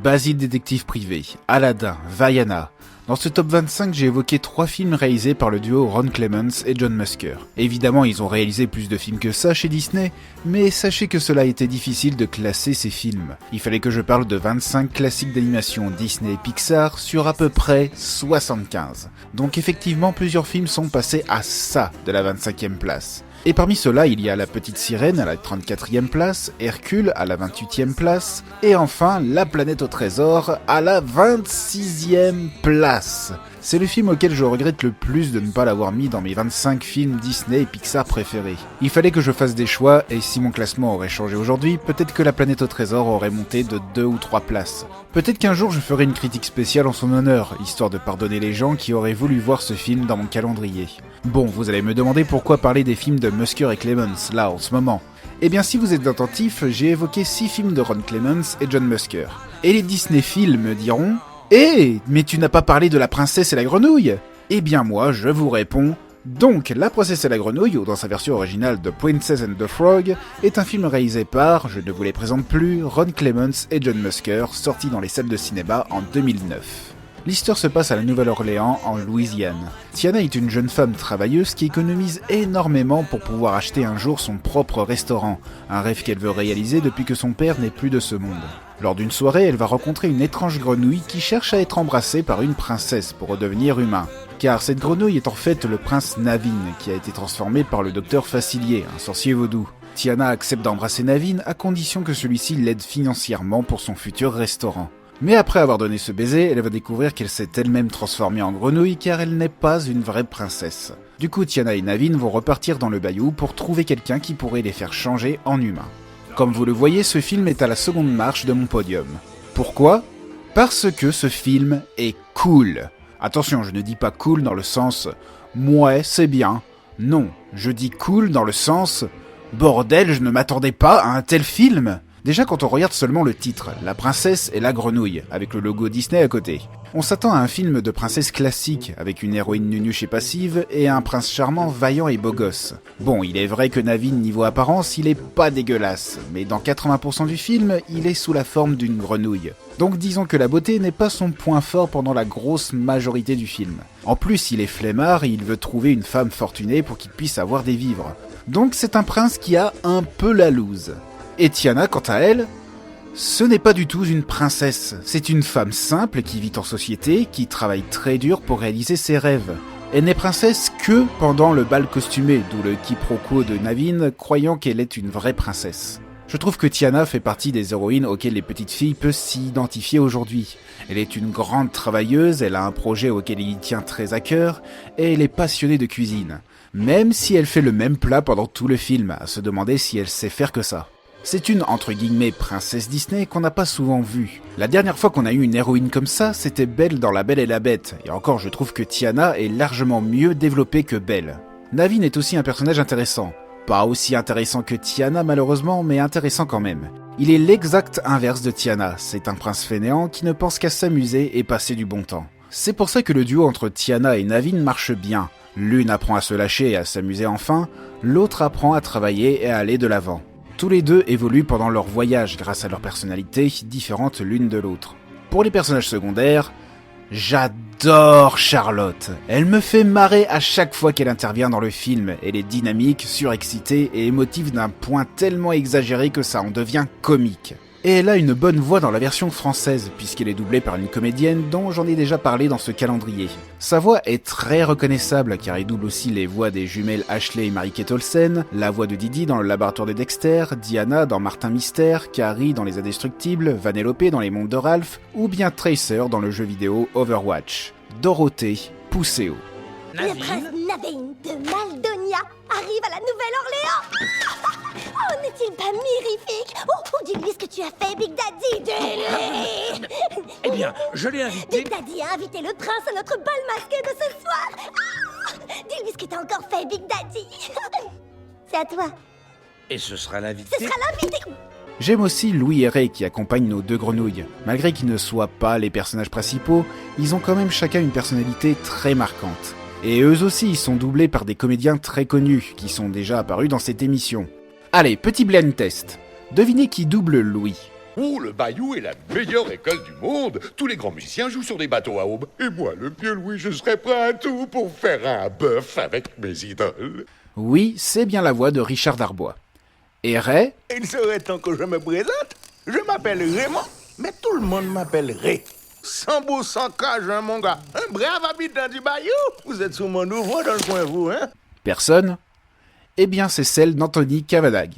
Basile détective privé, Aladdin, Vaiana. Dans ce top 25, j'ai évoqué 3 films réalisés par le duo Ron Clements et John Musker. Évidemment, ils ont réalisé plus de films que ça chez Disney, mais sachez que cela a été difficile de classer ces films. Il fallait que je parle de 25 classiques d'animation Disney et Pixar sur à peu près 75. Donc effectivement, plusieurs films sont passés à ça de la 25e place. Et parmi ceux-là, il y a La Petite Sirène à la 34e place, Hercule à la 28e place, et enfin La Planète au Trésor à la 26e place. C'est le film auquel je regrette le plus de ne pas l'avoir mis dans mes 25 films Disney et Pixar préférés. Il fallait que je fasse des choix, et si mon classement aurait changé aujourd'hui, peut-être que La Planète au Trésor aurait monté de 2 ou 3 places. Peut-être qu'un jour je ferai une critique spéciale en son honneur, histoire de pardonner les gens qui auraient voulu voir ce film dans mon calendrier. Bon, vous allez me demander pourquoi parler des films de Musker et Clements, là, en ce moment. Eh bien, si vous êtes attentif, j'ai évoqué 6 films de Ron Clements et John Musker. Et les Disney-Films me diront « Eh, mais tu n'as pas parlé de La Princesse et la Grenouille ?» Eh bien moi, je vous réponds « Donc, La Princesse et la Grenouille, ou dans sa version originale The Princess and the Frog, est un film réalisé par, je ne vous les présente plus, Ron Clements et John Musker, sorti dans les salles de cinéma en 2009. L'histoire se passe à la Nouvelle-Orléans, en Louisiane. Tiana est une jeune femme travailleuse qui économise énormément pour pouvoir acheter un jour son propre restaurant, un rêve qu'elle veut réaliser depuis que son père n'est plus de ce monde. Lors d'une soirée, elle va rencontrer une étrange grenouille qui cherche à être embrassée par une princesse pour redevenir humain. Car cette grenouille est en fait le prince Naveen, qui a été transformé par le docteur Facilier, un sorcier vaudou. Tiana accepte d'embrasser Naveen à condition que celui-ci l'aide financièrement pour son futur restaurant. Mais après avoir donné ce baiser, elle va découvrir qu'elle s'est elle-même transformée en grenouille car elle n'est pas une vraie princesse. Du coup, Tiana et Naveen vont repartir dans le bayou pour trouver quelqu'un qui pourrait les faire changer en humains. Comme vous le voyez, ce film est à la seconde marche de mon podium. Pourquoi ? Parce que ce film est cool. Attention, je ne dis pas cool dans le sens « mouais, c'est bien ». Non, je dis cool dans le sens « bordel, je ne m'attendais pas à un tel film ». Déjà quand on regarde seulement le titre, La Princesse et la Grenouille, avec le logo Disney à côté, on s'attend à un film de princesse classique, avec une héroïne nunuche et passive, et un prince charmant, vaillant et beau gosse. Bon, il est vrai que Naveen, niveau apparence, il est pas dégueulasse, mais dans 80% du film, il est sous la forme d'une grenouille. Donc disons que la beauté n'est pas son point fort pendant la grosse majorité du film. En plus, il est flemmard et il veut trouver une femme fortunée pour qu'il puisse avoir des vivres. Donc c'est un prince qui a un peu la loose. Et Tiana, quant à elle, ce n'est pas du tout une princesse. C'est une femme simple qui vit en société, qui travaille très dur pour réaliser ses rêves. Elle n'est princesse que pendant le bal costumé, d'où le quiproquo de Naveen, croyant qu'elle est une vraie princesse. Je trouve que Tiana fait partie des héroïnes auxquelles les petites filles peuvent s'identifier aujourd'hui. Elle est une grande travailleuse, elle a un projet auquel il tient très à cœur, et elle est passionnée de cuisine. Même si elle fait le même plat pendant tout le film, à se demander si elle sait faire que ça. C'est une, entre guillemets, princesse Disney qu'on n'a pas souvent vue. La dernière fois qu'on a eu une héroïne comme ça, c'était Belle dans La Belle et la Bête, et encore je trouve que Tiana est largement mieux développée que Belle. Naveen est aussi un personnage intéressant. Pas aussi intéressant que Tiana malheureusement, mais intéressant quand même. Il est l'exact inverse de Tiana, c'est un prince fainéant qui ne pense qu'à s'amuser et passer du bon temps. C'est pour ça que le duo entre Tiana et Naveen marche bien. L'une apprend à se lâcher et à s'amuser enfin, l'autre apprend à travailler et à aller de l'avant. Tous les deux évoluent pendant leur voyage grâce à leurs personnalités différentes l'une de l'autre. Pour les personnages secondaires, j'adore Charlotte. Elle me fait marrer à chaque fois qu'elle intervient dans le film. Elle est dynamique, surexcitée et émotive d'un point tellement exagéré que ça en devient comique. Et elle a une bonne voix dans la version française, puisqu'elle est doublée par une comédienne dont j'en ai déjà parlé dans ce calendrier. Sa voix est très reconnaissable, car elle double aussi les voix des jumelles Ashley et Mary-Kate Olsen, la voix de Didi dans le laboratoire de Dexter, Diana dans Martin Mystère, Carrie dans Les Indestructibles, Vanellope dans Les Mondes de Ralph, ou bien Tracer dans le jeu vidéo Overwatch. Dorothée Pousseau. Le prince Naveen de Maldonia arrive à la Nouvelle-Orléans. Oh, n'est-il pas mirifique? Oh, dis-lui ce que tu as fait, Big Daddy. Dis-lui. Eh bien, je l'ai invité... Big Daddy a invité le prince à notre bal masqué de ce soir. Ah, dis-lui ce que t'as encore fait, Big Daddy. C'est à toi. Et ce sera l'invité... Ce sera l'invité. J'aime aussi Louis et Ray qui accompagnent nos deux grenouilles. Malgré qu'ils ne soient pas les personnages principaux, ils ont quand même chacun une personnalité très marquante. Et eux aussi, ils sont doublés par des comédiens très connus, qui sont déjà apparus dans cette émission. Allez, petit blind test. Devinez qui double Louis. Ouh, le Bayou est la meilleure école du monde. Tous les grands musiciens jouent sur des bateaux à aube. Et moi, le vieux Louis, je serais prêt à tout pour faire un bœuf avec mes idoles. Oui, c'est bien la voix de Richard Darbois. Et Ray? Il serait temps que je me présente. Je m'appelle Raymond, mais tout le monde m'appelle Ray. 100% cajun, mon gars. Un brave habitant du Bayou. Vous êtes sur mon nouveau dans le coin, vous, hein? Personne? Eh bien, c'est celle d'Anthony Cavanagh.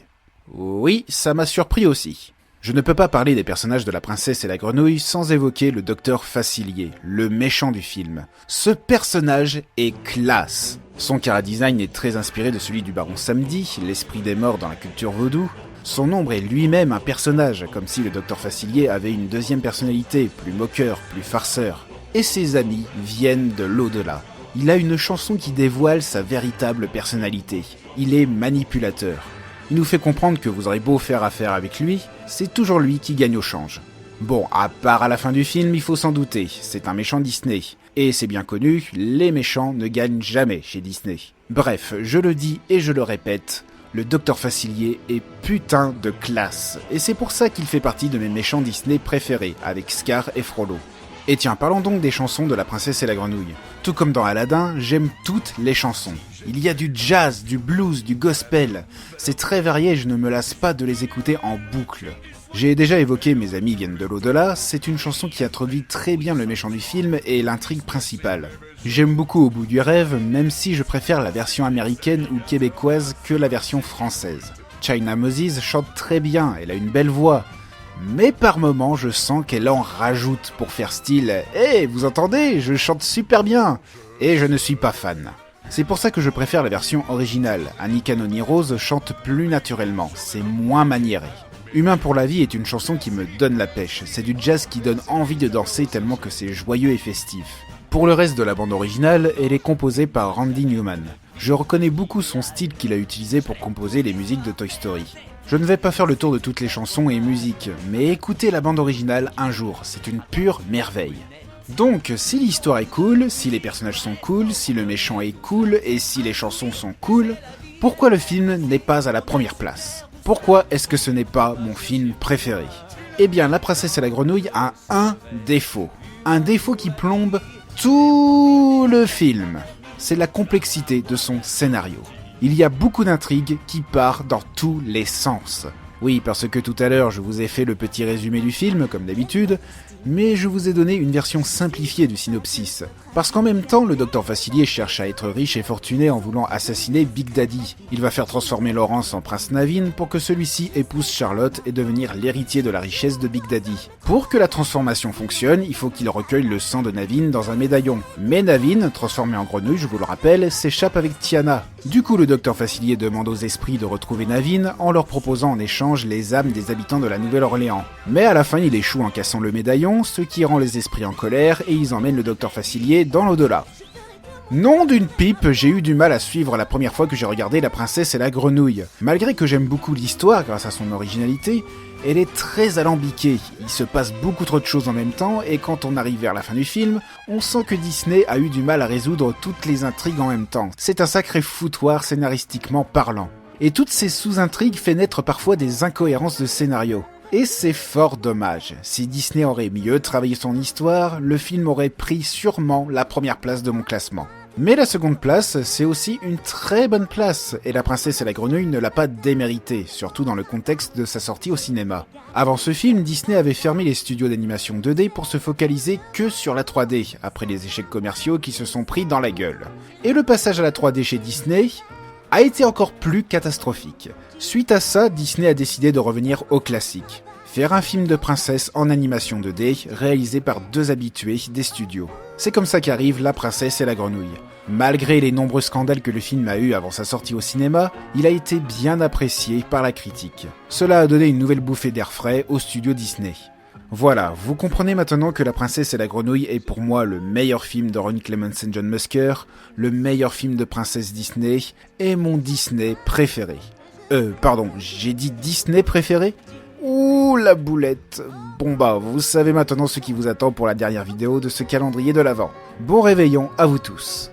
Oui, ça m'a surpris aussi. Je ne peux pas parler des personnages de La Princesse et la Grenouille sans évoquer le docteur Facilier, le méchant du film. Ce personnage est classe. Son chara-design est très inspiré de celui du Baron Samedi, l'esprit des morts dans la culture vaudou. Son ombre est lui-même un personnage, comme si le docteur Facilier avait une deuxième personnalité, plus moqueur, plus farceur. Et ses amis viennent de l'au-delà. Il a une chanson qui dévoile sa véritable personnalité. Il est manipulateur. Il nous fait comprendre que vous aurez beau faire affaire avec lui, c'est toujours lui qui gagne au change. Bon, à part à la fin du film, il faut s'en douter, c'est un méchant Disney. Et c'est bien connu, les méchants ne gagnent jamais chez Disney. Bref, je le dis et je le répète, le Docteur Facilier est putain de classe. Et c'est pour ça qu'il fait partie de mes méchants Disney préférés, avec Scar et Frollo. Et tiens, parlons donc des chansons de La Princesse et la Grenouille. Tout comme dans Aladdin, j'aime toutes les chansons. Il y a du jazz, du blues, du gospel. C'est très varié et je ne me lasse pas de les écouter en boucle. J'ai déjà évoqué Mes amis viennent de l'au-delà, c'est une chanson qui introduit très bien le méchant du film et l'intrigue principale. J'aime beaucoup Au bout du rêve, même si je préfère la version américaine ou québécoise que la version française. China Moses chante très bien, elle a une belle voix. Mais par moments, je sens qu'elle en rajoute pour faire style « Hey, vous entendez, je chante super bien !» Et je ne suis pas fan. C'est pour ça que je préfère la version originale. Annie Canoni Rose chante plus naturellement, c'est moins maniéré. Humain pour la vie est une chanson qui me donne la pêche. C'est du jazz qui donne envie de danser tellement que c'est joyeux et festif. Pour le reste de la bande originale, elle est composée par Randy Newman. Je reconnais beaucoup son style qu'il a utilisé pour composer les musiques de Toy Story. Je ne vais pas faire le tour de toutes les chansons et musiques, mais écoutez la bande originale un jour, c'est une pure merveille. Donc, si l'histoire est cool, si les personnages sont cool, si le méchant est cool, et si les chansons sont cool, pourquoi le film n'est pas à la première place ? Pourquoi est-ce que ce n'est pas mon film préféré ? Eh bien, La Princesse et la Grenouille a un défaut. Un défaut qui plombe tout le film. C'est la complexité de son scénario. Il y a beaucoup d'intrigues qui partent dans tous les sens. Oui, parce que tout à l'heure, je vous ai fait le petit résumé du film, comme d'habitude, mais je vous ai donné une version simplifiée du synopsis. Parce qu'en même temps, le docteur Facilier cherche à être riche et fortuné en voulant assassiner Big Daddy. Il va faire transformer Laurence en prince Naveen pour que celui-ci épouse Charlotte et devenir l'héritier de la richesse de Big Daddy. Pour que la transformation fonctionne, il faut qu'il recueille le sang de Naveen dans un médaillon. Mais Naveen, transformé en grenouille, je vous le rappelle, s'échappe avec Tiana. Du coup, le docteur Facilier demande aux esprits de retrouver Naveen en leur proposant en échange les âmes des habitants de la Nouvelle-Orléans. Mais à la fin, il échoue en cassant le médaillon, ce qui rend les esprits en colère et ils emmènent le docteur Facilier dans l'au-delà. Nom d'une pipe, j'ai eu du mal à suivre la première fois que j'ai regardé La Princesse et la Grenouille. Malgré que j'aime beaucoup l'histoire grâce à son originalité, elle est très alambiquée, il se passe beaucoup trop de choses en même temps et quand on arrive vers la fin du film, on sent que Disney a eu du mal à résoudre toutes les intrigues en même temps. C'est un sacré foutoir scénaristiquement parlant. Et toutes ces sous-intrigues fait naître parfois des incohérences de scénario. Et c'est fort dommage. Si Disney aurait mieux travaillé son histoire, le film aurait pris sûrement la première place de mon classement. Mais la seconde place, c'est aussi une très bonne place, et La Princesse et la Grenouille ne l'a pas démérité, surtout dans le contexte de sa sortie au cinéma. Avant ce film, Disney avait fermé les studios d'animation 2D pour se focaliser que sur la 3D, après les échecs commerciaux qui se sont pris dans la gueule. Et le passage à la 3D chez Disney a été encore plus catastrophique. Suite à ça, Disney a décidé de revenir au classique. Faire un film de princesse en animation 2D, réalisé par deux habitués des studios. C'est comme ça qu'arrive La Princesse et la Grenouille. Malgré les nombreux scandales que le film a eu avant sa sortie au cinéma, il a été bien apprécié par la critique. Cela a donné une nouvelle bouffée d'air frais au studio Disney. Voilà, vous comprenez maintenant que La Princesse et la Grenouille est pour moi le meilleur film de Ron Clements et John Musker, le meilleur film de princesse Disney, et mon Disney préféré. J'ai dit Disney préféré ? Ouh, la boulette. Bon bah, vous savez maintenant ce qui vous attend pour la dernière vidéo de ce calendrier de l'Avent. Bon réveillon à vous tous.